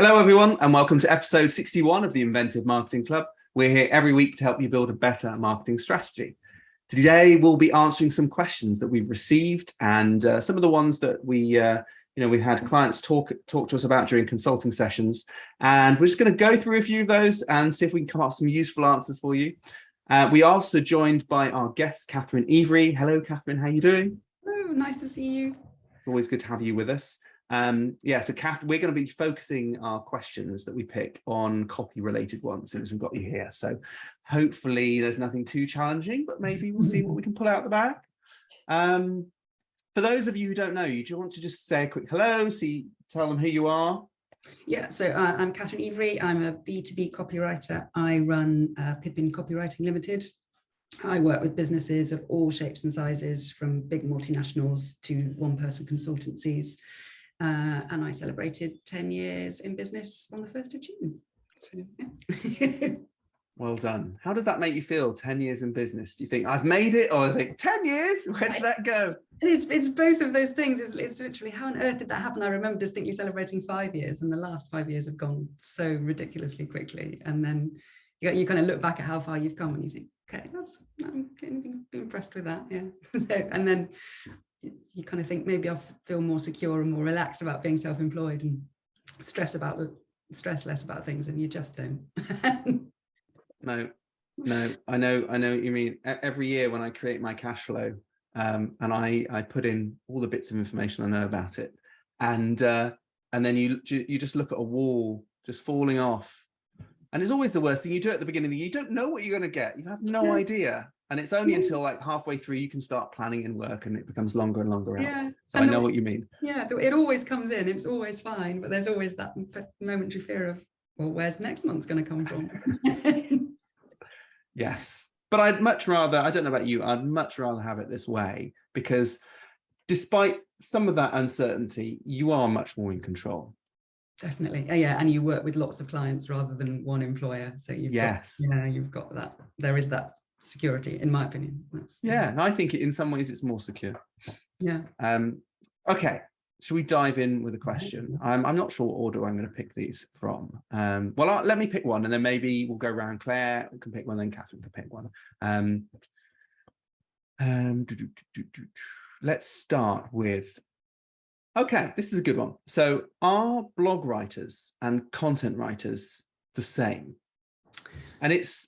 Hello, everyone, and welcome to episode 61 of the Inventive Marketing Club. We're here every week to help you build a better marketing strategy. Today, we'll be answering some questions that we've received and some of the ones that we had clients talk to us about during consulting sessions. And we're just going to go through a few of those and see if we can come up with some useful answers for you. We are also joined by our guest, Catherine Every. Hello, Catherine. How are you doing? Hello, nice to see you. It's always good to have you with us. So Kath, we're going to be focusing our questions that we pick on copy related ones since we've got you here. So hopefully there's nothing too challenging, but maybe we'll see what we can pull out the bag. For those of you who don't know you, do you want to just say a quick hello, tell them who you are? Yeah, so I'm Catherine Every. I'm a B2B copywriter. I run Pippin Copywriting Limited. I work with businesses of all shapes and sizes, from big multinationals to one-person consultancies. And I celebrated 10 years in business on the 1st of June. So, yeah. Well done. How does that make you feel, 10 years in business? Do you think I've made it, or I think 10 years? Where did that go? It's both of those things. It's literally, how on earth did that happen? I remember distinctly celebrating 5 years, and the last 5 years have gone so ridiculously quickly. And then you kind of look back at how far you've come and you think, okay, I'm getting impressed with that. Yeah. And then you kind of think maybe I feel more secure and more relaxed about being self-employed and stress less about things, and you just don't. No, I know what you mean. Every year when I create my cash flow, and I put in all the bits of information I know about it, and then you just look at a wall just falling off, and it's always the worst thing. You do it at the beginning of the year, you don't know what you're going to get. You have no idea. And it's only until like halfway through you can start planning in work, and it becomes longer and longer out. Yeah. So I know what you mean. Yeah, it always comes in. It's always fine, but there's always that momentary fear of, well, where's next month's going to come from? Yes, but I'd much rather, I don't know about you, I'd much rather have it this way, because despite some of that uncertainty, you are much more in control. Definitely. Yeah, and you work with lots of clients rather than one employer. So you've got that. There is that security, in my opinion. And I think in some ways it's more secure. Yeah. Okay, should we dive in with a question? I'm not sure what order I'm going to pick these from. Let me pick one, and then maybe we'll go around. Claire can pick one, then Catherine can pick one. Let's start with, okay, this is a good one. So are blog writers and content writers the same? And it's,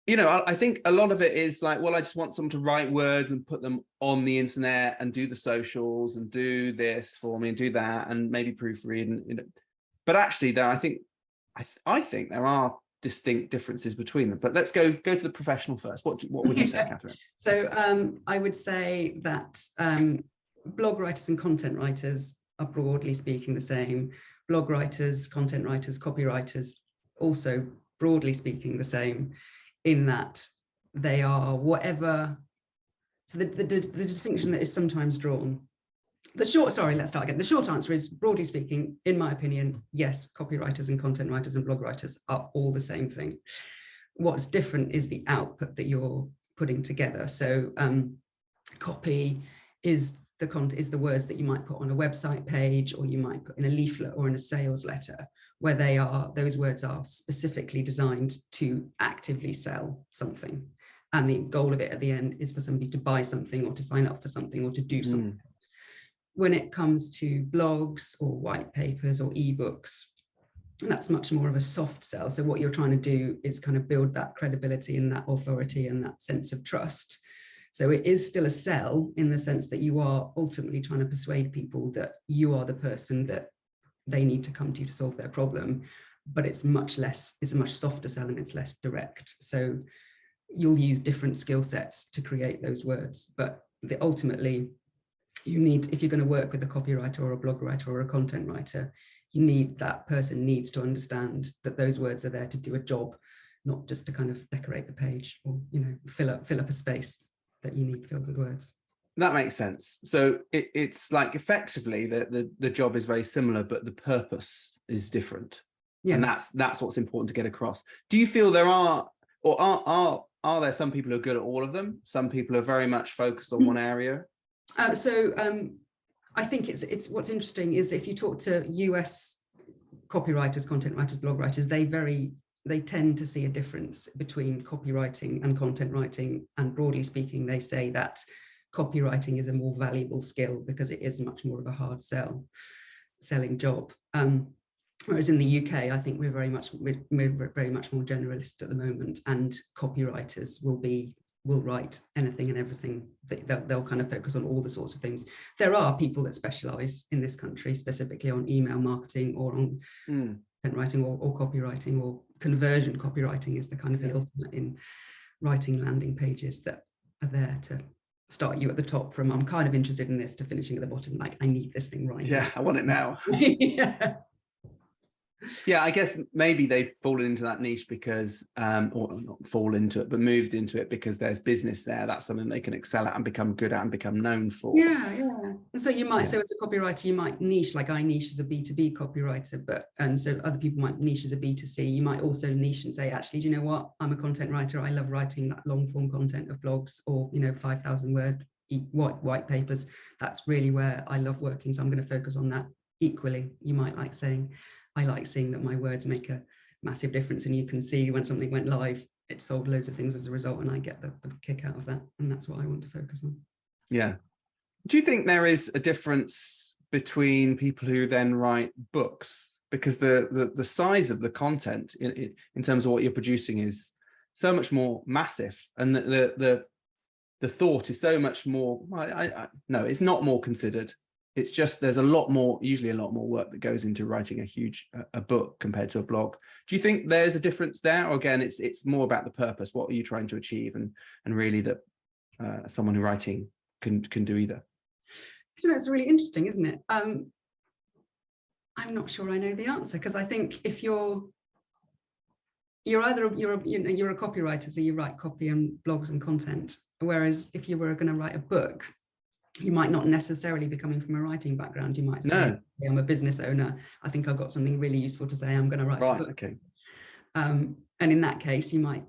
I think a lot of it is like, well, I just want someone to write words and put them on the internet and do the socials and do this for me and do that and maybe proofread. And but actually, I think there are distinct differences between them. But let's go to the professional first. What would you say, Catherine? So I would say that blog writers and content writers are, broadly speaking, the same. Blog writers, content writers, copywriters, also broadly speaking, the same, in that they are whatever. So the distinction that is sometimes drawn, let's start again. The short answer is, broadly speaking, in my opinion, yes, copywriters and content writers and blog writers are all the same thing. What's different is the output that you're putting together. So copy is the words that you might put on a website page, or you might put in a leaflet or in a sales letter, where those words are specifically designed to actively sell something. And the goal of it at the end is for somebody to buy something or to sign up for something or to do something. When it comes to blogs or white papers or ebooks, that's much more of a soft sell. So what you're trying to do is kind of build that credibility and that authority and that sense of trust. So it is still a sell, in the sense that you are ultimately trying to persuade people that you are the person that they need to come to solve their problem, but it's a much softer sell, and it's less direct. So you'll use different skill sets to create those words, but ultimately you need, if you're going to work with a copywriter or a blog writer or a content writer, that person needs to understand that those words are there to do a job, not just to kind of decorate the page or, fill up a space that you need filled with words. That makes sense. So it's like, effectively the job is very similar, but the purpose is different. Yeah. And that's what's important to get across. Do you feel there are, or are there some people who are good at all of them? Some people are very much focused on one area? I think it's what's interesting is, if you talk to US copywriters, content writers, blog writers, they tend to see a difference between copywriting and content writing. And broadly speaking, they say that copywriting is a more valuable skill because it is much more of a hard selling job. Whereas in the UK, I think we're very much more generalist at the moment, and copywriters will write anything and everything. They'll kind of focus on all the sorts of things. There are people that specialize in this country specifically on email marketing or on content writing or copywriting, or conversion copywriting is the kind of the ultimate in writing landing pages that are there to start you at the top from I'm kind of interested in this to finishing at the bottom, like I need this thing right now. I want it now. Yeah, I guess maybe they've fallen into that niche because, or not fall into it, but moved into it because there's business there. That's something they can excel at and become good at and become known for. Yeah. And so you might, so as a copywriter, you might niche, like I niche as a B2B copywriter, and so other people might niche as a B2C. You might also niche and say, actually, do you know what? I'm a content writer. I love writing that long form content of blogs or, 5,000 word white papers. That's really where I love working. So I'm going to focus on that equally. You might like saying, I like seeing that my words make a massive difference, and you can see when something went live, it sold loads of things as a result, and I get the kick out of that, and that's what I want to focus on. Yeah. Do you think there is a difference between people who then write books, because the size of the content in terms of what you're producing is so much more massive, and the thought is so much more, no, it's not more considered. It's just there's usually a lot more work that goes into writing a book compared to a blog. Do you think there's a difference there, or again, it's more about the purpose? What are you trying to achieve, and really that someone who's writing can do either? It's really interesting, isn't it? I'm not sure I know the answer, because I think if you're a copywriter, so you write copy and blogs and content, whereas if you were going to write a book, you might not necessarily be coming from a writing background. You might say, no. Hey, I'm a business owner. I think I've got something really useful to say. I'm going to write a book. Okay. And in that case, you might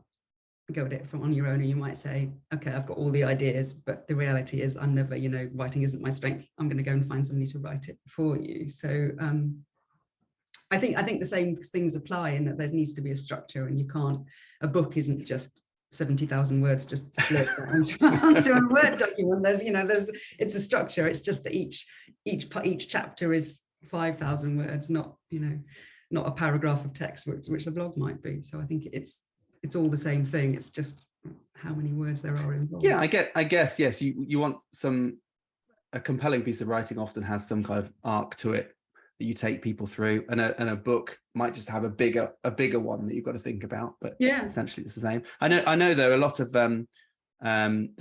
go at it from on your own, and you might say, okay, I've got all the ideas, but the reality is I'm never, writing isn't my strength. I'm going to go and find somebody to write it for you. So I think the same things apply, in that there needs to be a structure, and a book isn't just 70,000 words just split onto a Word document. It's a structure. It's just that each chapter is 5,000 words, not a paragraph of text, which a blog might be. So I think it's all the same thing. It's just how many words there are involved. Yeah, I guess yes. You want a compelling piece of writing often has some kind of arc to it that you take people through, and a book might just have a bigger one that you've got to think about, but essentially it's the same. I know there are a lot of the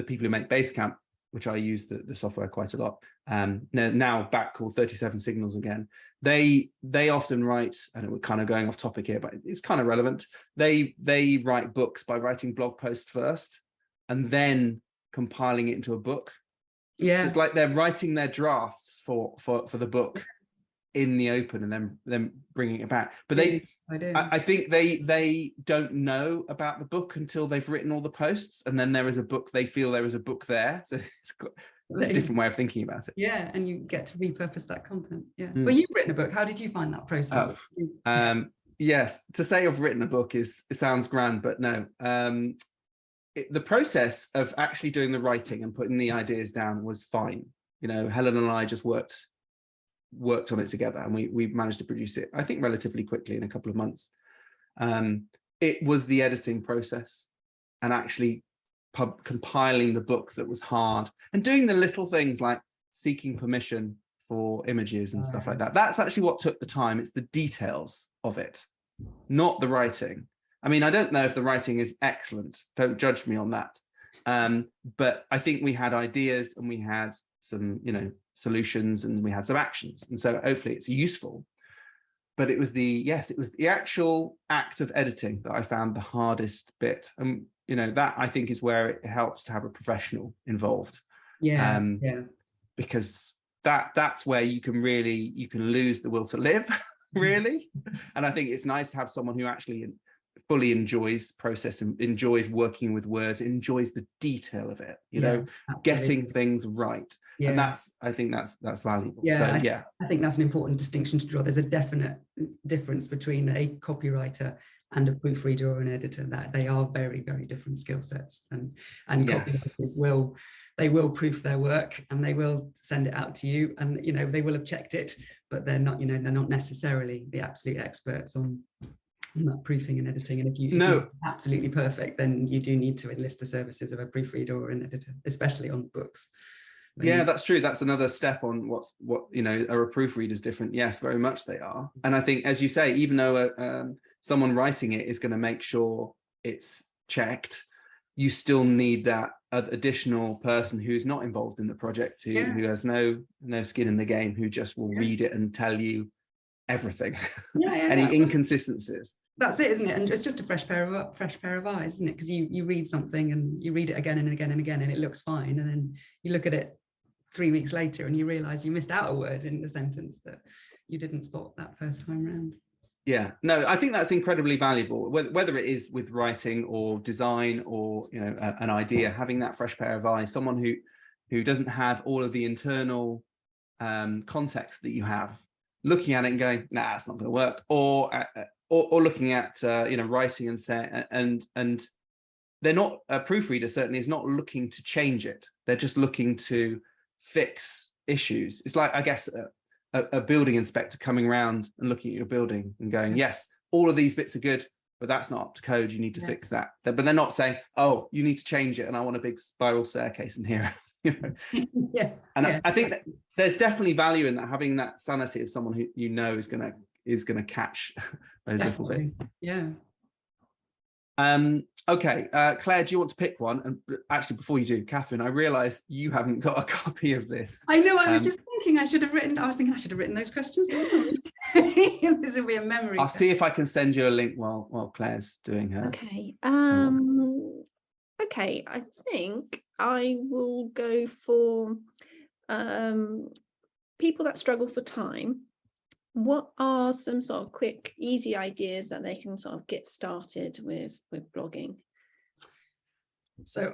people who make Basecamp, which I use the software quite a lot, now back called 37 Signals again. They often write, and we're kind of going off topic here, but it's kind of relevant. They write books by writing blog posts first and then compiling it into a book. Yeah, so it's like they're writing their drafts for the book in the open, and then bringing it back. But I think they don't know about the book until they've written all the posts, and then there is a book. They feel there is a book there, so it's got a different way of thinking about it. Yeah, and you get to repurpose that content. Yeah. Well, you've written a book. How did you find that process? Yes, to say I've written a book it sounds grand, but no. The process of actually doing the writing and putting the ideas down was fine. Helen and I just worked on it together, and we managed to produce it, I think, relatively quickly in a couple of months. It was the editing process and actually compiling the book that was hard, and doing the little things like seeking permission for images and stuff like that. That's actually what took the time. It's the details of it, not the writing. I mean, I don't know if the writing is excellent. Don't judge me on that. But I think we had ideas, and we had some, solutions, and we had some actions. And so hopefully it's useful. But it was the actual act of editing that I found the hardest bit. And, that I think is where it helps to have a professional involved. Yeah. Because that's where you can lose the will to live, really. And I think it's nice to have someone who actually fully enjoys process and enjoys working with words, enjoys the detail of it, you know, getting things right. And I think that's valuable. Yeah, so I think that's an important distinction to draw. There's a definite difference between a copywriter and a proofreader or an editor, that they are very, very different skill sets. And copywriters will proof their work and they will send it out to you, and you know, they will have checked it, but they're not, you know, they're not necessarily the absolute experts on that proofing and editing. And if you're absolutely perfect, then you do need to enlist the services of a proofreader or an editor, especially on books. That's true. That's another step on what you know, are a proofreaders different? Yes, very much they are. And I think, as you say, even though someone writing it is going to make sure it's checked, you still need that additional person who's not involved in the project, who has no skin in the game, who just will read it and tell you everything. Any inconsistencies. That's it, isn't it? And it's just a fresh pair of eyes, isn't it? Because you read something and you read it again and again and again, and it looks fine, and then you look at it 3 weeks later and you realize you missed out a word in the sentence that you didn't spot that first time round. Yeah, no, I think that's incredibly valuable, whether it is with writing or design or, you know, an idea, having that fresh pair of eyes, someone who doesn't have all of the internal context that you have, looking at it and going, nah, it's not going to work, or looking at you know, writing and saying, and they're not, a proofreader certainly is not looking to change it. They're just looking to fix issues. It's like, I guess, a building inspector coming around and looking at your building and going, yes, all of these bits are good, but that's not up to code, you need to fix that. But they're not saying, oh, you need to change it and I want a big spiral staircase in here. You know? I think that there's definitely value in that, having that sanity of someone who you know is gonna catch those little bits. Okay, Claire, do you want to pick one? And actually, before you do, Catherine, I realized you haven't got a copy of this. I know, I was just thinking I should have written those questions. This will be a memory. I'll see if I can send you a link while Claire's doing her. Okay. Okay, I think I will go for people that struggle for time. What are some sort of quick, easy ideas that they can sort of get started with blogging? So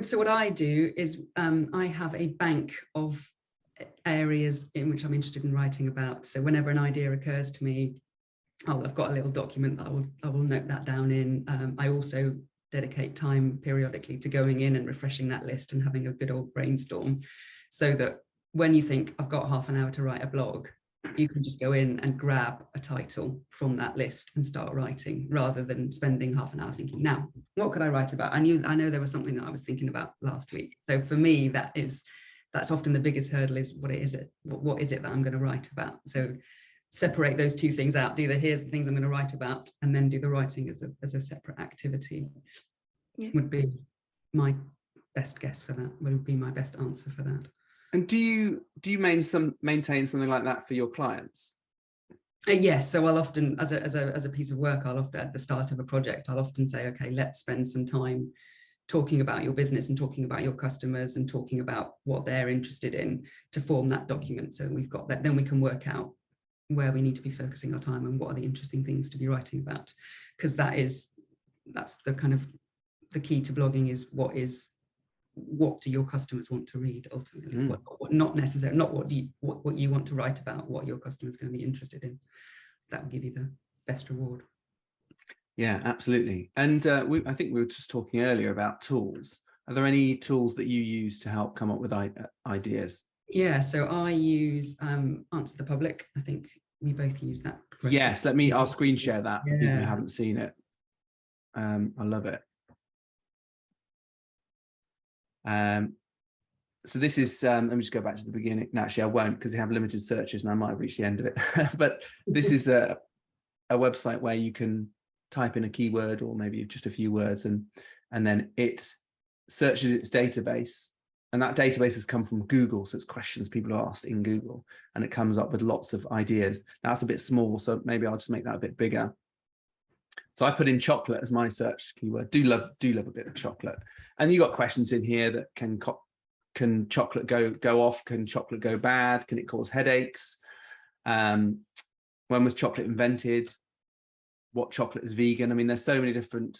so what I do is I have a bank of areas in which I'm interested in writing about. So whenever an idea occurs to me, I've got a little document that I will note that down in. I also dedicate time periodically to going in and refreshing that list and having a good old brainstorm, so that when you think I've got half an hour to write a blog, you can just go in and grab a title from that list and start writing, rather than spending half an hour thinking, now, what could I write about? I know there was something that I was thinking about last week. So for me, that's often the biggest hurdle, is what is it that I'm going to write about? So separate those two things out. Here's the things I'm going to write about, and then do the writing as a separate activity. Would be my best guess for that, would be my best answer for that. And do you maintain something like that for your clients? Yes. So I'll often, as a piece of work, I'll often, at the start of a project, I'll often say, okay, let's spend some time talking about your business and talking about your customers and talking about what they're interested in, to form that document. So we've got that, then we can work out where we need to be focusing our time and what are the interesting things to be writing about. Because that's the kind of the key to blogging, is what do your customers want to read ultimately? What not necessarily, not what you want to write about, what your customers going to be interested in. That will give you the best reward. Yeah, absolutely. And I think we were just talking earlier about tools. Are there any tools that you use to help come up with ideas? Yeah, so I use Answer the Public. I think we both use that. Yes, I'll screen share that for people who haven't seen it. I love it. So this is, let me just go back to the beginning. No, actually I won't, because they have limited searches and I might have reached the end of it. But this is a website where you can type in a keyword or maybe just a few words, and then it searches its database, and that database has come from Google, so it's questions people are asked in Google, and it comes up with lots of ideas. Now, that's a bit small, so maybe I'll just make that a bit bigger. So I put in chocolate as my search keyword. Do love a bit of chocolate. And you got questions in here that can chocolate go off? Can chocolate go bad? Can it cause headaches? When was chocolate invented? what chocolate is vegan. I mean, there's so many different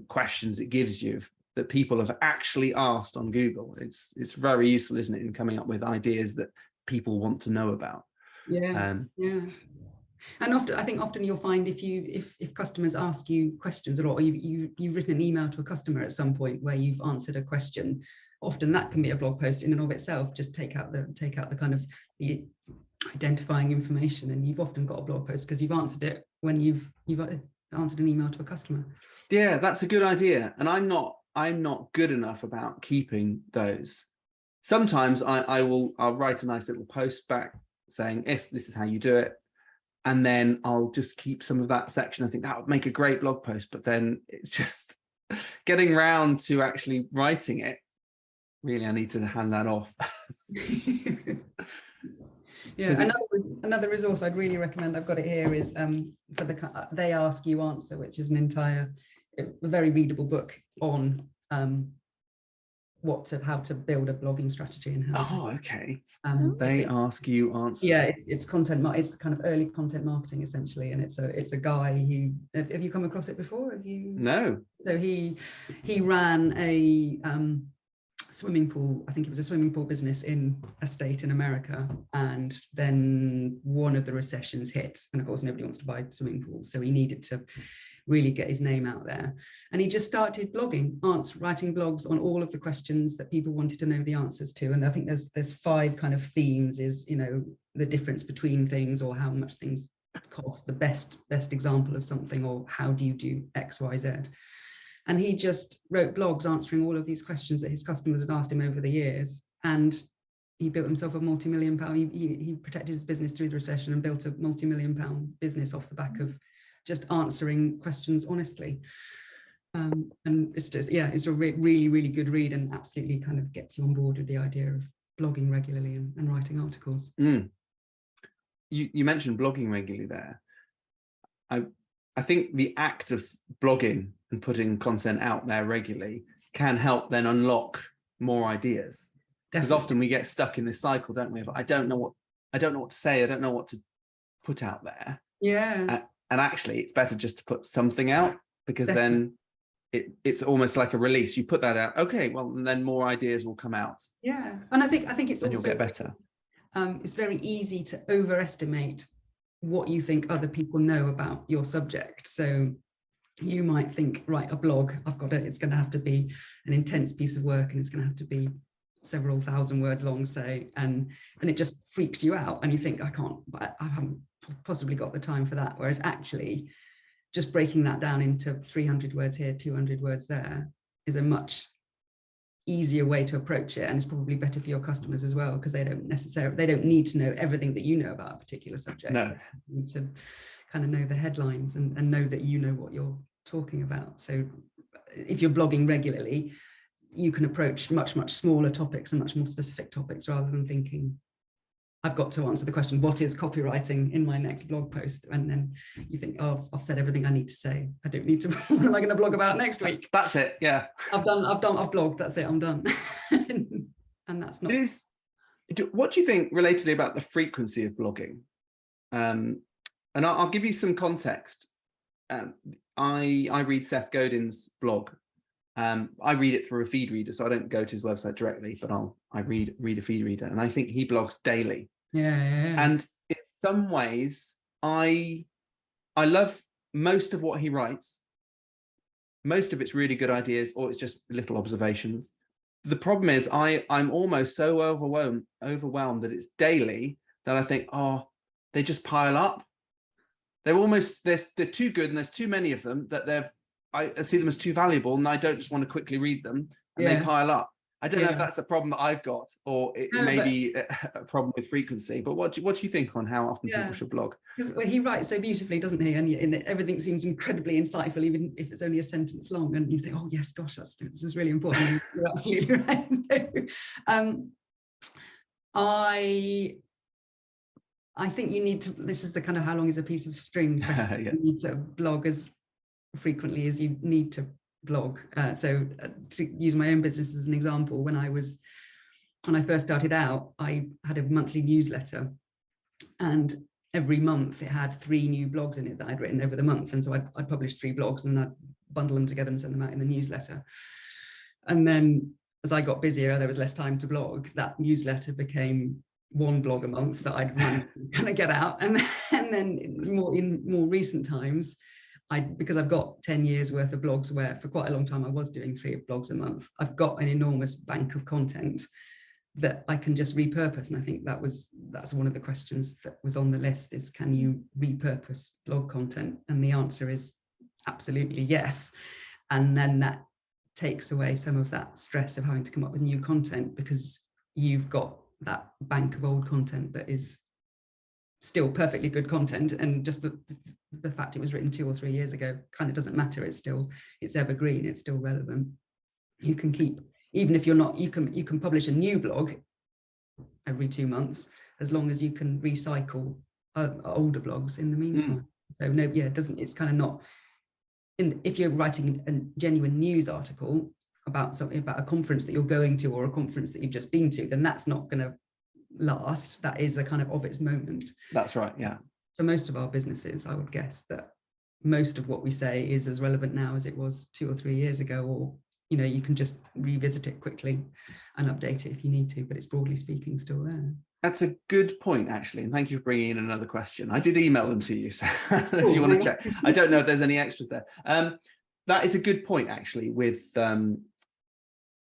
questions it gives you that people have actually asked on Google. It's very useful, isn't it, in coming up with ideas that people want to know about. Yeah. And often you'll find if customers ask you questions, or you've written an email to a customer at some point where you've answered a question, often that can be a blog post in and of itself. Just take out the kind of the identifying information, and you've often got a blog post because you've answered it when you've answered an email to a customer. Yeah, that's a good idea. And I'm not good enough about keeping those. Sometimes I'll write a nice little post back saying, yes, this is how you do it. And then I'll just keep some of that section. I think that would make a great blog post, but then it's just getting round to actually writing it. Really, I need to hand that off. Yeah, another resource I'd really recommend, I've got it here, is for the They Ask You Answer, which is a very readable book on how to build a blogging strategy and how okay. They Ask You Answer. Yeah, it's content. It's kind of early content marketing essentially, and it's a guy who, have you come across it before? Have you? No. So he ran a swimming pool. I think it was a swimming pool business in a state in America, and then one of the recessions hit, and of course nobody wants to buy swimming pools, so he needed to really get his name out there, and he just started blogging, writing blogs on all of the questions that people wanted to know the answers to. And I think there's 5 kind of themes: is, you know, the difference between things, or how much things cost, the best example of something, or how do you do X, Y, Z. And he just wrote blogs answering all of these questions that his customers had asked him over the years. And he built himself a multi-million-pound, he protected his business through the recession and built a multi-million-pound business off the back of just answering questions honestly. And it's just, yeah, it's a really, really good read, and absolutely kind of gets you on board with the idea of blogging regularly and writing articles. You mentioned blogging regularly there. I think the act of blogging and putting content out there regularly can help then unlock more ideas. Because often we get stuck in this cycle, don't we? Of, I don't know what to say. I don't know what to put out there. Yeah. And actually, it's better just to put something out, because then it's almost like a release. You put that out, okay, well, and then more ideas will come out. Yeah, and I think it's and also, you'll get better. It's very easy to overestimate what you think other people know about your subject. So you might think, right, a blog, it's going to have to be an intense piece of work, and it's going to have to be several thousand words long, say, and it just freaks you out, and you think, I haven't possibly got the time for that. Whereas actually just breaking that down into 300 words here, 200 words there is a much easier way to approach it, and it's probably better for your customers as well, because they don't need to know everything that you know about a particular subject. No. They need to kind of know the headlines and know that you know what you're talking about. So if you're blogging regularly, you can approach much smaller topics and much more specific topics, rather than thinking, I've got to answer the question, what is copywriting, in my next blog post? And then you think, oh, I've said everything I need to say. I don't need to, what am I going to blog about next week? That's it. Yeah. I've blogged. That's it. I'm done. And that's not. It is. What do you think relatedly about the frequency of blogging? And I'll give you some context. I read Seth Godin's blog. I read it through a feed reader, so I don't go to his website directly, but I read a feed reader, and I think he blogs daily. Yeah. And in some ways, I love most of what he writes. Most of it's really good ideas, or it's just little observations. The problem is I'm almost so overwhelmed that it's daily that I think, oh, they just pile up. They're too good, and there's too many of them that I see them as too valuable, and I don't just want to quickly read them, and they pile up. I don't know if that's a problem that I've got, or it may be a problem with frequency. But what do you think on how often people should blog? Because he writes so beautifully, doesn't he? And everything seems incredibly insightful, even if it's only a sentence long. And you think, oh yes, gosh, this is really important. You're absolutely right. I think you need to. This is the kind of how long is a piece of string question. You need to blog as frequently as you need to blog. So to use my own business as an example, when I first started out, I had a monthly newsletter, and every month it had 3 new blogs in it that I'd written over the month. And so I'd publish 3 blogs and I'd bundle them together and send them out in the newsletter. And then as I got busier, there was less time to blog. That newsletter became 1 blog a month that I'd managed to kind of get out. And then in more recent times, because I've got 10 years worth of blogs where for quite a long time I was doing 3 blogs a month, I've got an enormous bank of content that I can just repurpose. And I think that's one of the questions that was on the list is, can you repurpose blog content? And the answer is absolutely yes. And then that takes away some of that stress of having to come up with new content, because you've got that bank of old content that is still perfectly good content, and just the fact it was written 2 or 3 years ago kind of doesn't matter. It's evergreen, it's still relevant. You can keep, even if you're not, you can publish a new blog every 2 months, as long as you can recycle older blogs in the meantime. So no, yeah, it's kind of not, if you're writing a genuine news article about something, about a conference that you're going to or a conference that you've just been to, then that's not going to last. That is a kind of its moment. That's right, yeah. For most of our businesses, I would guess that most of what we say is as relevant now as it was 2 or 3 years ago, or you can just revisit it quickly and update it if you need to, but it's broadly speaking still there. That's a good point, actually, and thank you for bringing in another question. I did email them to you, so if you want to check. I don't know if there's any extras there. That is a good point, actually, with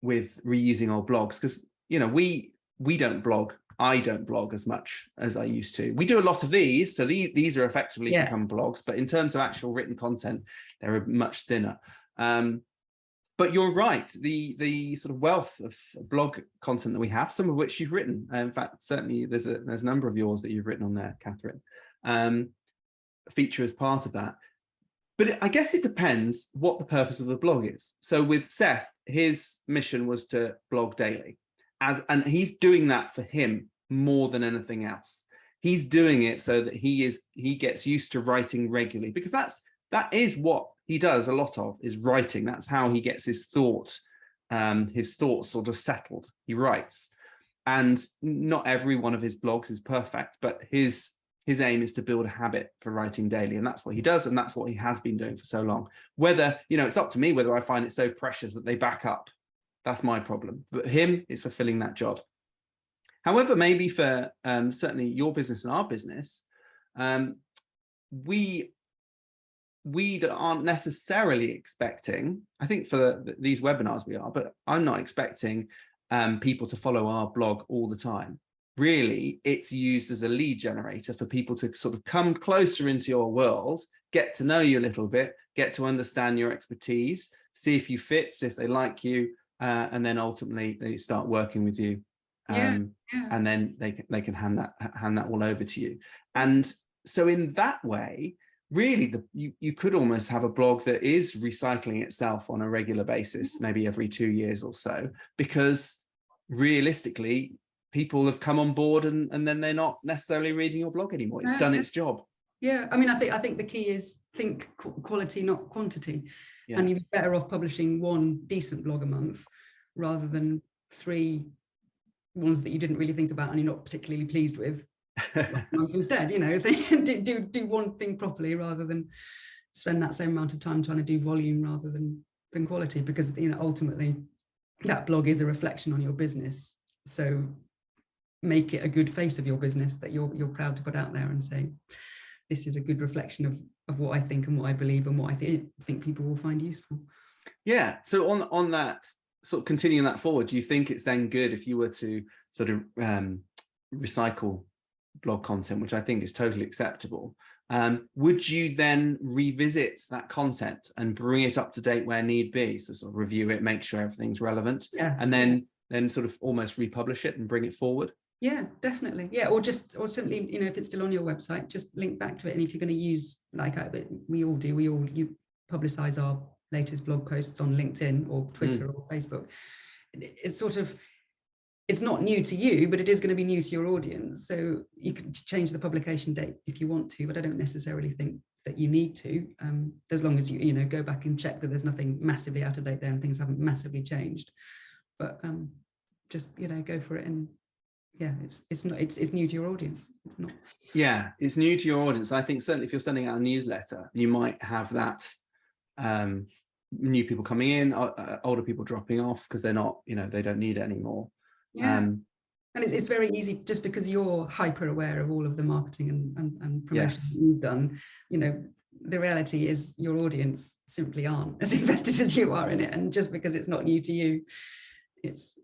reusing old blogs, because we don't blog. I don't blog as much as I used to. We do a lot of these, so these are effectively become blogs, but in terms of actual written content, they're much thinner. But you're right, the sort of wealth of blog content that we have, some of which you've written. In fact, certainly there's a number of yours that you've written on there, Catherine, feature as part of that. But I guess it depends what the purpose of the blog is. So with Seth, his mission was to blog daily, and he's doing that for him more than anything else. He's doing it so that he gets used to writing regularly, because that is what he does a lot of, is writing. That's how he gets his thoughts sort of settled. He writes, and not every one of his blogs is perfect, but his aim is to build a habit for writing daily, and that's what he does, and that's what he has been doing for so long. Whether, it's up to me whether I find it so precious that they back up. That's my problem, but him is fulfilling that job. However, maybe for certainly your business and our business, we aren't necessarily expecting, I think for these webinars we are, but I'm not expecting people to follow our blog all the time. Really, it's used as a lead generator for people to sort of come closer into your world, get to know you a little bit, get to understand your expertise, see if you fit, see if they like you, and then ultimately they start working with you. And then they can hand that all over to you. And so in that way, really, you could almost have a blog that is recycling itself on a regular basis, maybe every 2 years or so, because realistically, people have come on board and then they're not necessarily reading your blog anymore. It's done its job. Yeah, I mean, I think the key is think quality, not quantity. Yeah. And you'd be better off publishing 1 decent blog a month rather than 3 ones that you didn't really think about and you're not particularly pleased with. Instead, do one thing properly rather than spend that same amount of time trying to do volume rather than quality, because ultimately that blog is a reflection on your business. So make it a good face of your business that you're proud to put out there and say, this is a good reflection of what I think and what I believe and what I think people will find useful. Yeah. So on that, sort of continuing that forward, do you think it's then good if you were to sort of recycle blog content, which I think is totally acceptable? Would you then revisit that content and bring it up to date where need be? So sort of review it, make sure everything's relevant, and then sort of almost republish it and bring it forward? Yeah, definitely. Yeah, or simply, if it's still on your website, just link back to it. And if you're going to use, we all do, you publicize our latest blog posts on LinkedIn or Twitter or Facebook. It's sort of, it's not new to you, but it is going to be new to your audience. So you can change the publication date if you want to, but I don't necessarily think that you need to, as long as you go back and check that there's nothing massively out of date there and things haven't massively changed. But just go for it and yeah, it's not, it's new to your audience. It's not. Yeah, it's new to your audience. I think certainly if you're sending out a newsletter, you might have that new people coming in, older people dropping off because they're not, they don't need it anymore. Yeah. And it's very easy, just because you're hyper aware of all of the marketing and promotion that you've done, the reality is your audience simply aren't as invested as you are in it. And just because it's not new to you, it's,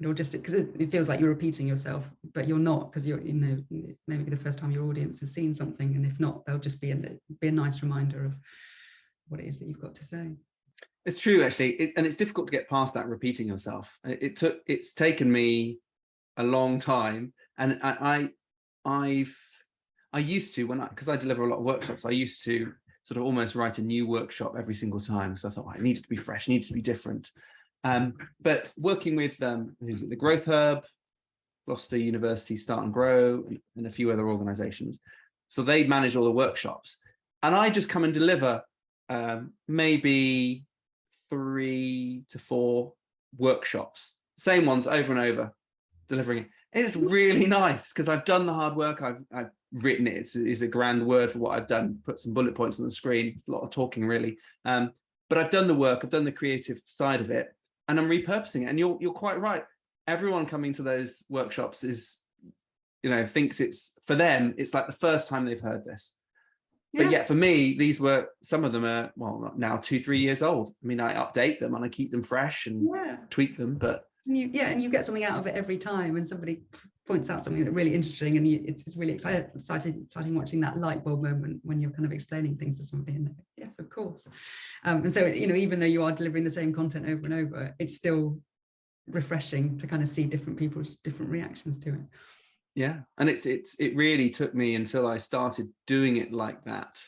or just because it feels like you're repeating yourself, but you're not, because you're, maybe the first time your audience has seen something, and if not, they'll just be a nice reminder of what it is that you've got to say. It's true, actually, and it's difficult to get past that repeating yourself. It's taken me a long time, and I used to, because I deliver a lot of workshops, I used to sort of almost write a new workshop every single time. So I thought, it needed to be fresh, needed to be different. But working with the Growth Hub, Gloucester University Start and Grow, and a few other organizations, so they manage all the workshops, and I just come and deliver maybe 3 to 4 workshops, same ones over and over, delivering it. It's really nice because I've done the hard work. I've written it. It's a grand word for what I've done. Put some bullet points on the screen. A lot of talking, really. But I've done the work. I've done the creative side of it, and I'm repurposing it. And you're quite right. Everyone coming to those workshops is, thinks it's, for them, it's like the first time they've heard this. Yeah. But yet for me, some of them are, well, now 2-3 years old. I mean, I update them and I keep them fresh and tweak them, but. And you get something out of it every time, and somebody points out something that's really interesting, and it's really exciting watching that light bulb moment when you're kind of explaining things to somebody, and yes, of course. And so, even though you are delivering the same content over and over, it's still refreshing to kind of see different people's different reactions to it. Yeah, and it really took me until I started doing it like that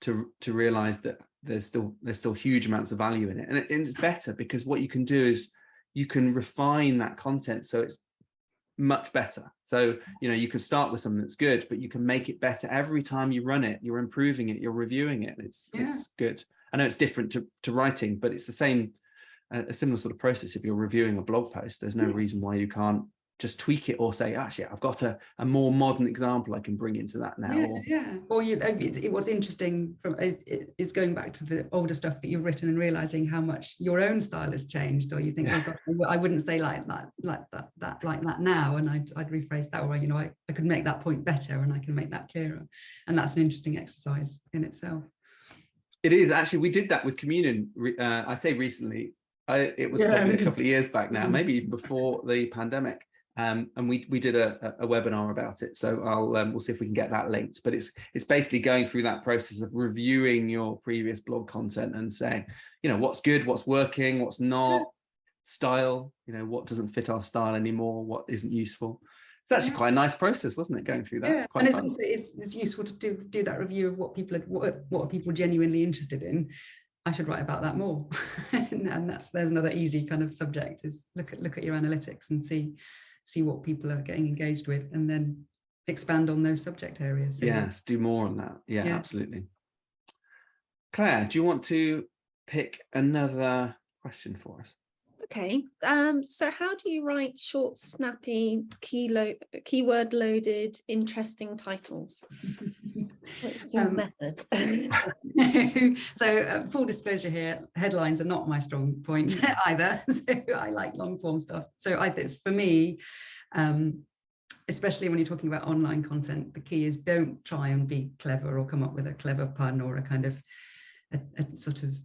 to realize that there's still huge amounts of value in it, and it's better because what you can do is you can refine that content so it's much better. So you can start with something that's good, but you can make it better every time you run it. You're improving it, you're reviewing it. It's good. I know it's different to writing, but it's the same, a similar sort of process. If you're reviewing a blog post, there's no reason why you can't just tweak it or say, actually, I've got a more modern example I can bring into that now. Or what's interesting is going back to the older stuff that you've written and realizing how much your own style has changed, or you think, I wouldn't say like that now, and I'd rephrase that, or I could make that point better and I can make that clearer, and that's an interesting exercise in itself. It is, actually. We did that with Communion. I say recently, it was probably a couple of years back now, maybe even before the pandemic. And we did a webinar about it, so we'll see if we can get that linked. But it's basically going through that process of reviewing your previous blog content and saying, what's good, what's working, what's not, style, what doesn't fit our style anymore, what isn't useful. It's actually quite a nice process, wasn't it, going through that? Yeah, and it's useful to do that review of what are people genuinely interested in. I should write about that more. And there's another easy kind of subject, is look at your analytics and see what people are getting engaged with, and then expand on those subject areas. So yes, do more on that. Yeah, absolutely. Claire, do you want to pick another question for us? Okay, so how do you write short, snappy, keyword loaded, interesting titles? What's your method? So full disclosure here, headlines are not my strong point either. So I like long form stuff. So I think for me, especially when you're talking about online content, the key is don't try and be clever or come up with a clever pun or a kind of a sort of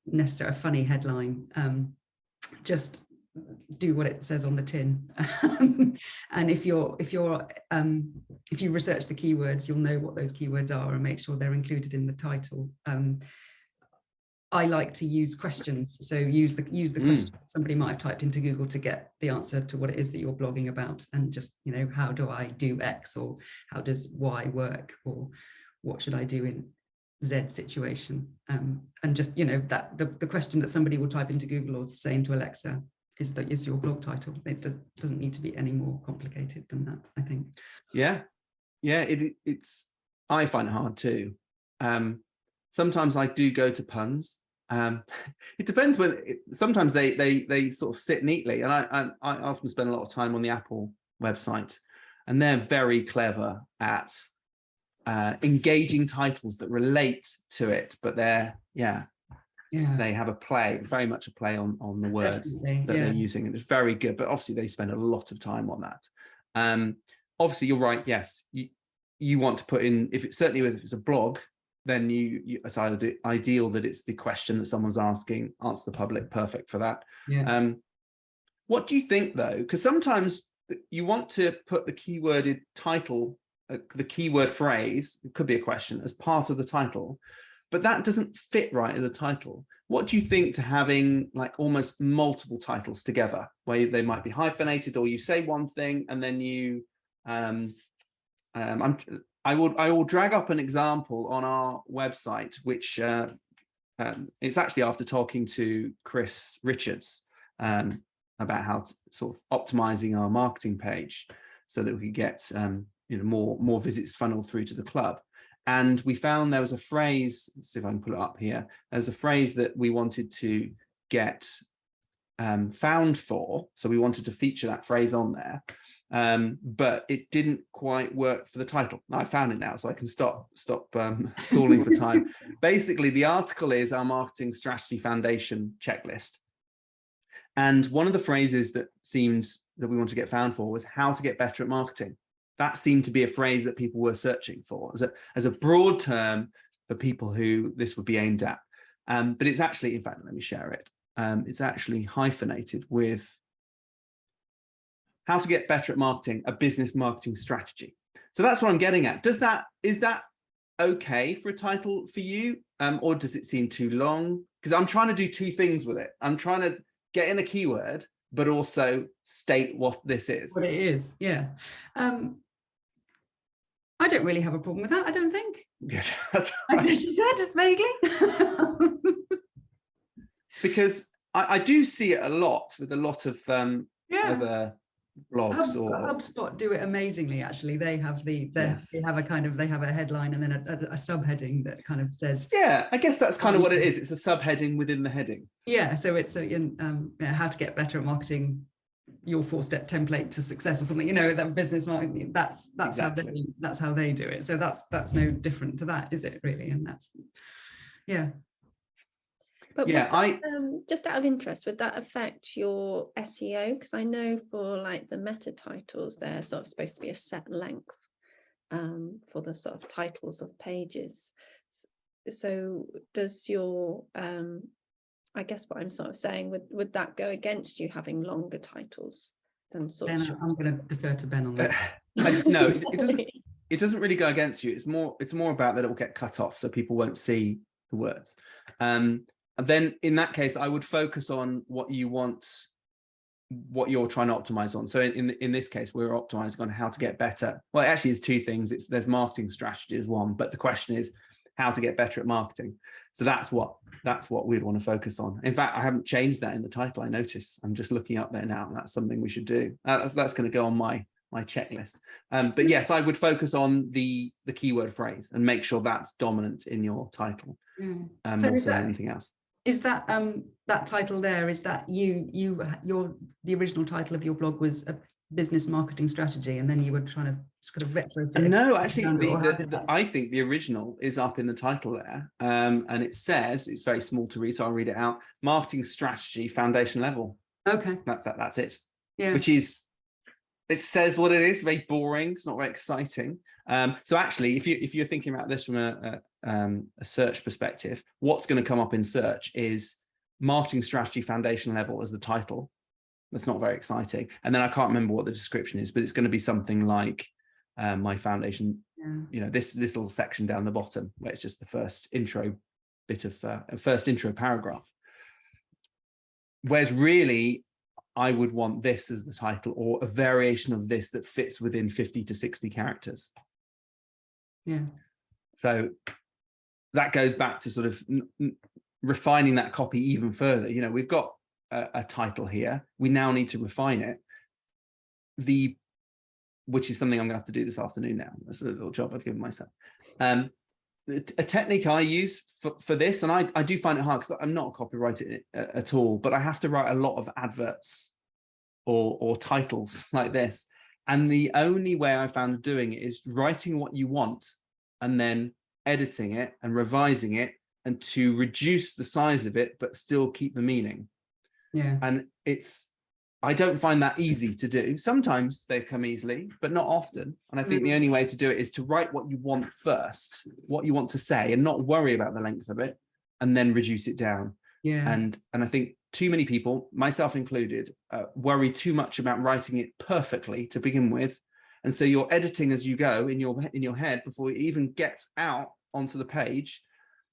necessary funny headline. Just do what it says on the tin. And if you research the keywords, you'll know what those keywords are and make sure they're included in the title. I like to use questions, so use the question somebody might have typed into Google to get the answer to what it is that you're blogging about, and just how do I do X, or how does Y work, or what should I do in Z situation, and just that the question that somebody will type into Google or say into Alexa is your blog title. It doesn't need to be any more complicated than that, I think. It's I find it hard too. Sometimes I do go to puns. It depends whether sometimes they sort of sit neatly, and I often spend a lot of time on the Apple website, and they're very clever at engaging titles that relate to it, but they have a play, very much a play on the words that they're using, and it's very good. But obviously they spend a lot of time on that. Obviously you're right. Yes, you want to put in, if it's a blog, then it's ideal that it's the question that someone's asking, answer the public, perfect for that. What do you think though? Because sometimes you want to put the keyworded title, the keyword phrase, it could be a question, as part of the title, but that doesn't fit right as a title. What do you think to having like almost multiple titles together, where they might be hyphenated, or you say one thing and then you I will drag up an example on our website, which it's actually after talking to Chris Richards about how to sort of optimizing our marketing page so that we could get more visits funneled through to the club. And we found there was a phrase, let's see if I can pull it up here. There's a phrase that we wanted to get found for. So we wanted to feature that phrase on there. But it didn't quite work for the title. I found it now, so I can stop stalling for time. Basically, the article is our marketing strategy foundation checklist. And one of the phrases that we want to get found for was how to get better at marketing. That seemed to be a phrase that people were searching for as a broad term for people who this would be aimed at. But it's actually, in fact, let me share it. It's actually hyphenated with how to get better at marketing, a business marketing strategy. So that's what I'm getting at. Is that okay for a title for you? Or does it seem too long? Because I'm trying to do two things with it. I'm trying to get in a keyword, but also state what this is. What it is, yeah. I don't really have a problem with that, I don't think. Good. I just said vaguely. Because I do see it a lot with a lot of other blogs. HubSpot do it amazingly. Actually, they have they have a headline and then a subheading that kind of says. Yeah, I guess that's kind of what it is. It's a subheading within the heading. Yeah, so it's how to get better at marketing, your 4-step template to success or something. That business marketing. That's exactly. That's how they do it. So that's no different to that, is it really? And that's But just out of interest, would that affect your SEO? Because I know for like the meta titles, they're sort of supposed to be a set length for the sort of titles of pages. So does your, I guess what I'm sort of saying, would that go against you having longer titles than sort of short? I'm going to defer to Ben on that. No, it doesn't really go against you. It's more about that it will get cut off so people won't see the words. And then in that case, I would focus on what you want, what you're trying to optimize on. So in this case, we're optimizing on how to get better. Well, it actually is two things. There's marketing strategy is one, but the question is how to get better at marketing. So that's what we'd want to focus on. In fact, I haven't changed that in the title. I notice I'm just looking up there now, and that's something we should do. That's going to go on my checklist. But yes, I would focus on the keyword phrase and make sure that's dominant in your title. So more than anything else. Is that that title there? Is that the original title of your blog was a business marketing strategy, and then you were trying to sort of retrofit? No, actually, I think the original is up in the title there, and it says, it's very small to read, so I'll read it out: marketing strategy foundation level. Okay, that's it. Yeah, which is, it says what it is. Very boring. It's not very exciting. So actually, if you're thinking about this from a search perspective, what's going to come up in search is marketing strategy foundation level as the title. That's not very exciting. And then I can't remember what the description is, but it's going to be something like my foundation, this little section down the bottom where it's just the first intro bit of first intro paragraph. Whereas really, I would want this as the title, or a variation of this that fits within 50 to 60 characters. Yeah. So that goes back to sort of refining that copy even further. We've got a title here. We now need to refine it. Which is something I'm going to have to do this afternoon now. That's a little job I've given myself. A technique I use for this, and I do find it hard because I'm not a copywriter at all, but I have to write a lot of adverts or titles like this. And the only way I found of doing it is writing what you want and then editing it and revising it, and to reduce the size of it, but still keep the meaning. Yeah. And I don't find that easy to do. Sometimes they come easily, but not often. And I think the only way to do it is to write what you want first, what you want to say, and not worry about the length of it, and then reduce it down. Yeah. And I think too many people, myself included, worry too much about writing it perfectly to begin with. And so you're editing as you go in your head before it even gets out onto the page.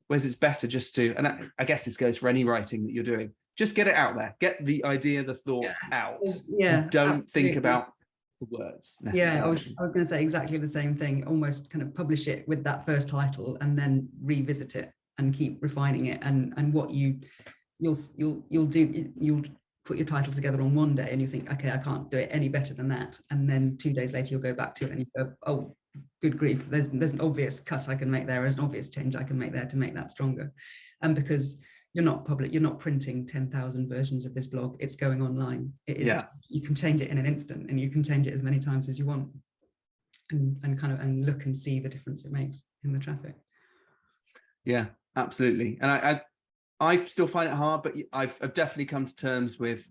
Whereas it's better just to, and I guess this goes for any writing that you're doing, just get it out there, get the idea, the thought out. Yeah. And don't absolutely. think about the words necessarily. Yeah, I was going to say exactly the same thing. Almost kind of publish it with that first title and then revisit it and keep refining it. And what you'll put your title together on one day and you think, okay, I can't do it any better than that. And then 2 days later you'll go back to it and you go, oh, good grief, there's an obvious cut I can make there, there's an obvious change I can make there to make that stronger. And because you're not printing 10,000 versions of this blog, it's going online. It is, you can change it in an instant, and you can change it as many times as you want, and look and see the difference it makes in the traffic. Yeah, absolutely. And I still find it hard, but I've definitely come to terms with,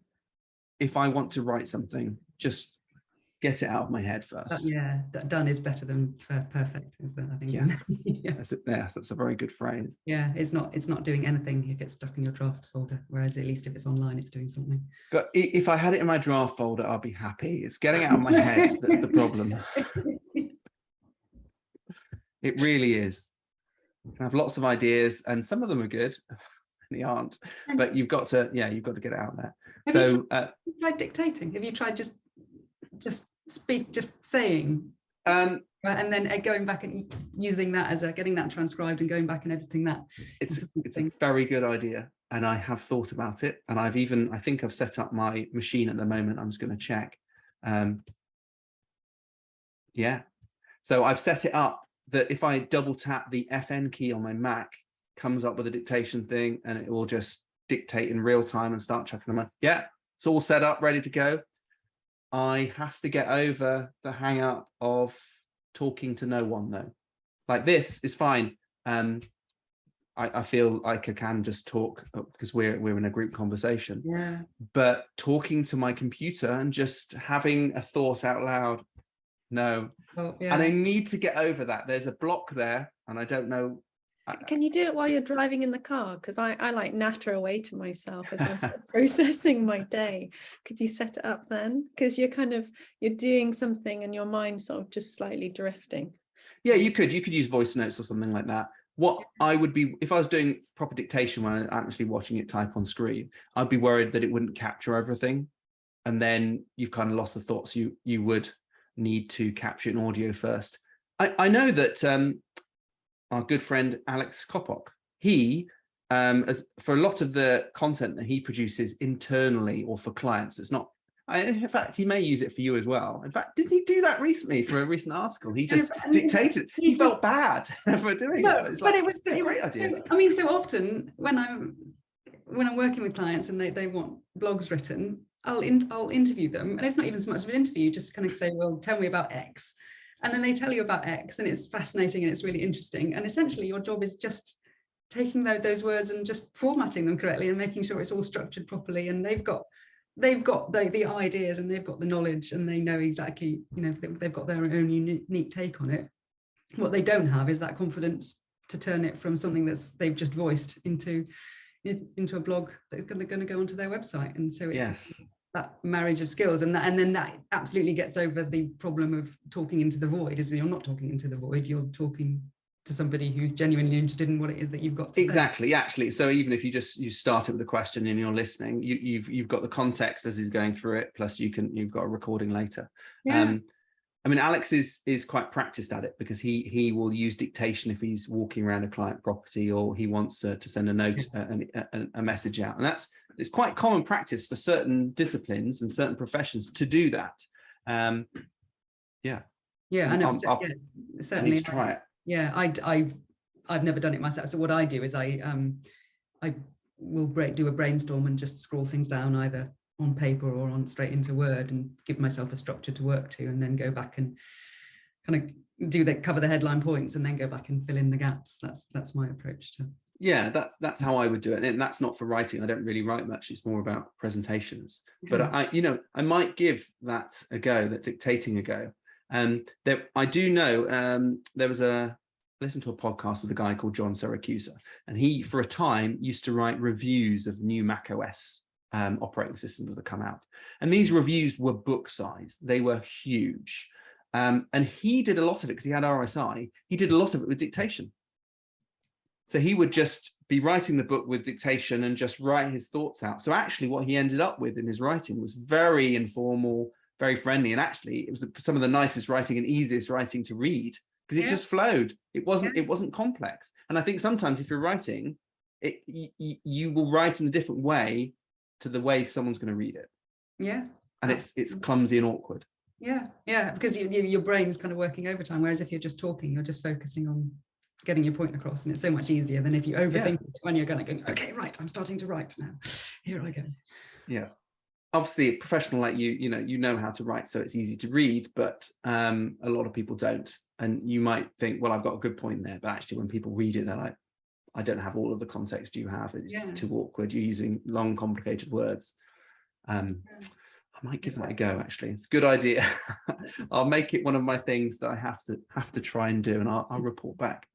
if I want to write something, just get it out of my head first. Yeah, done is better than perfect, is that, I think. Yes. Yeah. That's a very good phrase. Yeah, it's not doing anything if it's stuck in your drafts folder, whereas at least if it's online, it's doing something. But if I had it in my draft folder, I'll be happy. It's getting out of my head that's the problem. It really is. I have lots of ideas, and some of them are good, and they aren't. But you've got to get it out there. Have you tried dictating? Have you tried just saying, and then going back and using that as getting that transcribed and going back and editing that? It's a very good idea, and I have thought about it, and I think I've set up my machine at the moment. I'm just going to check. So I've set it up that if I double tap the FN key on my Mac, comes up with a dictation thing, and it will just dictate in real time and start chucking them up. Yeah, it's all set up, ready to go. I have to get over the hang up of talking to no one, though. Like, this is fine. I feel like I can just talk because we're in a group conversation. Yeah. But talking to my computer and just having a thought out loud, no. Well, yeah. And I need to get over that. There's a block there, and I don't know. Can you do it while you're driving in the car? Because I like natter away to myself as I'm sort of processing my day. Could you set it up then? Because you're doing something and your mind's sort of just slightly drifting. Yeah, you could use voice notes or something like that. What I would be, if I was doing proper dictation when I'm actually watching it type on screen, I'd be worried that it wouldn't capture everything. And then you've kind of lost the thoughts you would need to capture in audio first. I know that our good friend Alex Kopok, he, as for a lot of the content that he produces internally or for clients, it's not, in fact, he may use it for you as well. In fact, didn't he do that recently for a recent article? He just dictated. He felt bad for doing it. But it was a great idea. I mean, so often when I'm working with clients and they want blogs written, I'll interview them, and it's not even so much of an interview. You just kind of say, well, tell me about X. And then they tell you about X, and it's fascinating and it's really interesting. And essentially your job is just taking those words and just formatting them correctly and making sure it's all structured properly. And they've got the ideas, and they've got the knowledge, and they know exactly, they've got their own unique take on it. What they don't have is that confidence to turn it from something they've just voiced into a blog that's going to go onto their website. And so it's that marriage of skills, and then that absolutely gets over the problem of talking into the void. Is you're not talking into the void, you're talking to somebody who's genuinely interested in what it is that you've got to say. Actually, so even if you start it with a question and you're listening, you've got the context as he's going through it, plus you've got a recording later. I mean, Alex is quite practiced at it, because he will use dictation if he's walking around a client property, or he wants to send a note, a message out. And it's quite common practice for certain disciplines and certain professions to do that. I know. Certainly. I need to try it. Yeah, I've never done it myself. So what I do is I will do a brainstorm and just scroll things down either on paper or on straight into Word and give myself a structure to work to, and then go back and kind of cover the headline points and then go back and fill in the gaps. That's my approach to. Yeah, that's how I would do it. And that's not for writing. I don't really write much. It's more about presentations. But I might give that a go, that dictating a go. I do know there was I listened to a podcast with a guy called John Siracusa, and he, for a time, used to write reviews of new Mac OS operating systems that come out. And these reviews were book size. They were huge. And he did a lot of it because he had RSI. He did a lot of it with dictation. So he would just be writing the book with dictation and just write his thoughts out. So actually what he ended up with in his writing was very informal, very friendly. And actually it was some of the nicest writing and easiest writing to read, because it just flowed. It wasn't complex. And I think sometimes if you're writing, you will write in a different way to the way someone's going to read it. Yeah. And it's clumsy and awkward. Yeah, because your brain's kind of working overtime. Whereas if you're just talking, you're just focusing on getting your point across, and it's so much easier than if you overthink it when you're going, okay, right, I'm starting to write now. Here I go. Yeah. Obviously, a professional like you know how to write, so it's easy to read, but a lot of people don't. And you might think, well, I've got a good point there, but actually when people read it, they're like, I don't have all of the context you have. It's too awkward. You're using long, complicated words. I might give that a go, actually. It's a good idea. I'll make it one of my things that I have to try and do, and I'll report back.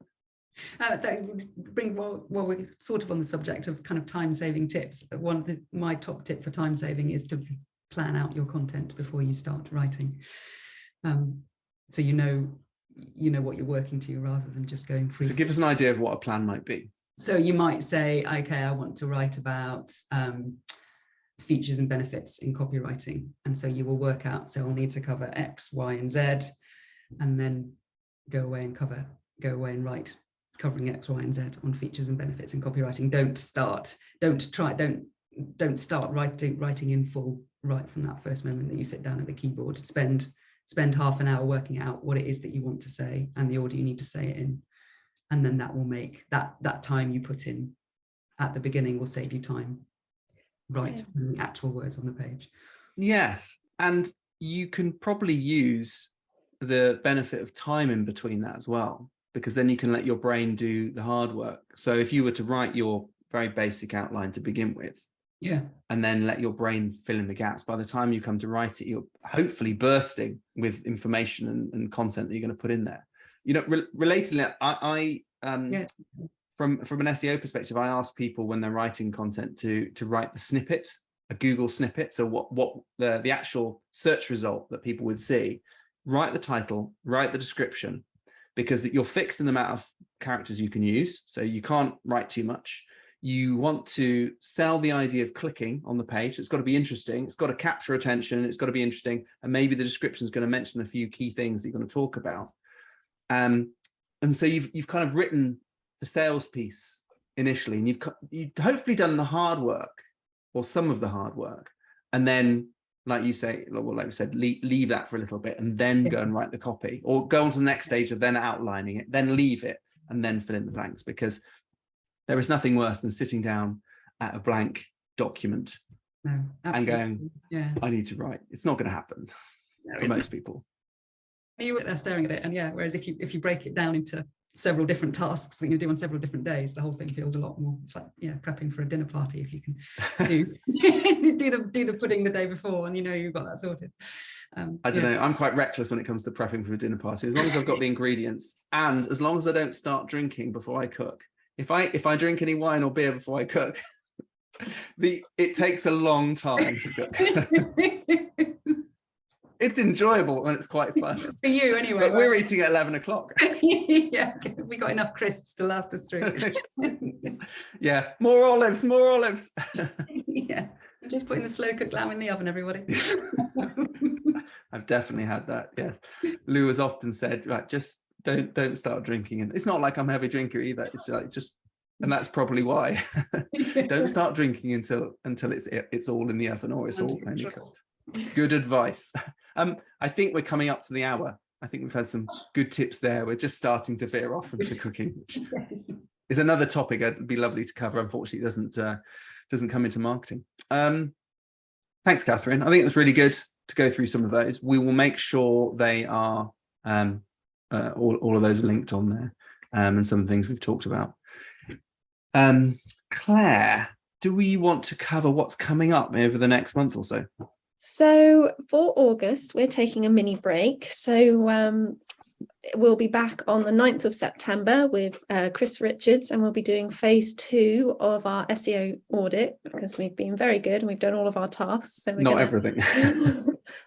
That would bring, well, we're sort of on the subject of kind of time-saving tips. My top tip for time-saving is to plan out your content before you start writing. So you know what you're working to, rather than just going free. So give us an idea of what a plan might be. So you might say, okay, I want to write about features and benefits in copywriting. And so you will work out, so I'll need to cover X, Y, and Z, and then go away and write covering X, Y, and Z on features and benefits in copywriting. Don't start writing in full right from that first moment that you sit down at the keyboard. Spend half an hour working out what it is that you want to say and the order you need to say it in. And then that will make that time you put in at the beginning will save you time the actual words on the page. Yes, and you can probably use the benefit of time in between that as well, because then you can let your brain do the hard work. So if you were to write your very basic outline to begin with, and then let your brain fill in the gaps, by the time you come to write it, you're hopefully bursting with information and content that you're going to put in there. Relatedly, from an SEO perspective, I ask people when they're writing content to write the snippet, a Google snippet. So what the actual search result that people would see, write the title, write the description, because you're fixed in the amount of characters you can use. So you can't write too much. You want to sell the idea of clicking on the page. It's got to be interesting. It's got to capture attention. It's got to be interesting. And maybe the description is going to mention a few key things that you're going to talk about. And so you've kind of written the sales piece initially, and you've hopefully done the hard work, or some of the hard work, and then, like you say, well, like we said, leave that for a little bit, and then go and write the copy, or go on to the next stage of then outlining it, then leave it, and then fill in the blanks, because there is nothing worse than sitting down at a blank document and going, I need to write. It's not going to happen for most people. You were there staring at it, and whereas if you break it down into several different tasks that you do on several different days, the whole thing feels a lot more, it's like prepping for a dinner party. If you can do the pudding the day before, and you've got that sorted. I don't know, I'm quite reckless when it comes to prepping for a dinner party, as long as I've got the ingredients, and as long as I don't start drinking before I cook. If I drink any wine or beer before I cook, it takes a long time to cook. It's enjoyable and it's quite fun. For you anyway. But we're eating at 11 o'clock. Yeah, we got enough crisps to last us through. Yeah, more olives. Yeah, I'm just putting the slow cooked lamb in the oven, everybody. I've definitely had that, yes. Lou has often said, right, just don't start drinking. And it's not like I'm a heavy drinker either. It's like and that's probably why. Don't start drinking until it's all in the oven, or it's all plainly cooked. Good advice. I think we're coming up to the hour. I think we've had some good tips there. We're just starting to veer off into cooking, which is another topic it'd be lovely to cover. Unfortunately, it doesn't come into marketing. Thanks, Catherine. I think it was really good to go through some of those. We will make sure they are all of those are linked on there, and some of the things we've talked about. Claire, do we want to cover what's coming up over the next month or so? So for August, we're taking a mini break. So we'll be back on the 9th of September with Chris Richards, and we'll be doing phase 2 of our SEO audit, because we've been very good and we've done all of our tasks. So we're Not everything.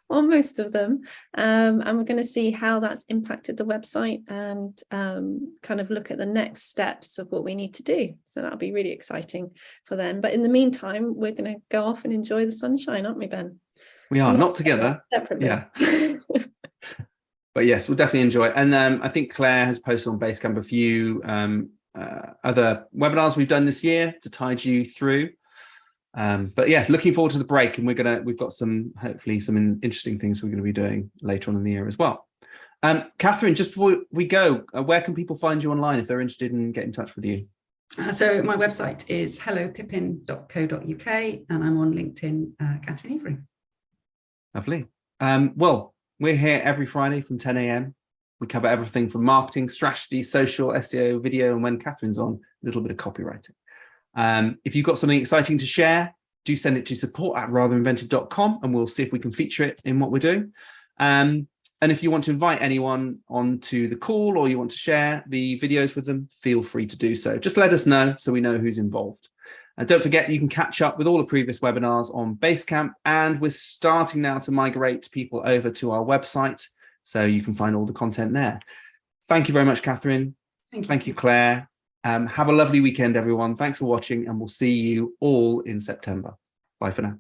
well, most of them. And we're going to see how that's impacted the website and kind of look at the next steps of what we need to do. So that'll be really exciting for them. But in the meantime, we're going to go off and enjoy the sunshine, aren't we, Ben? We are not together. Separately. Yeah. But yes, we'll definitely enjoy it. And I think Claire has posted on Basecamp a few other webinars we've done this year to tide you through. But yeah, looking forward to the break, and we've got hopefully some interesting things we're going to be doing later on in the year as well. Catherine, just before we go, where can people find you online if they're interested in getting in touch with you? So my website is hellopippin.co.uk, and I'm on LinkedIn, Catherine Avery. Lovely. Well, we're here every Friday from 10 a.m. We cover everything from marketing, strategy, social, SEO, video, and when Catherine's on, a little bit of copywriting. If you've got something exciting to share, do send it to support@ratherinventive.com, and we'll see if we can feature it in what we're doing. And if you want to invite anyone onto the call, or you want to share the videos with them, feel free to do so. Just let us know so we know who's involved. And don't forget, you can catch up with all the previous webinars on Basecamp, and we're starting now to migrate people over to our website, so you can find all the content there. Thank you very much, Catherine. Thank you, Claire. Have a lovely weekend, everyone. Thanks for watching, and we'll see you all in September. Bye for now.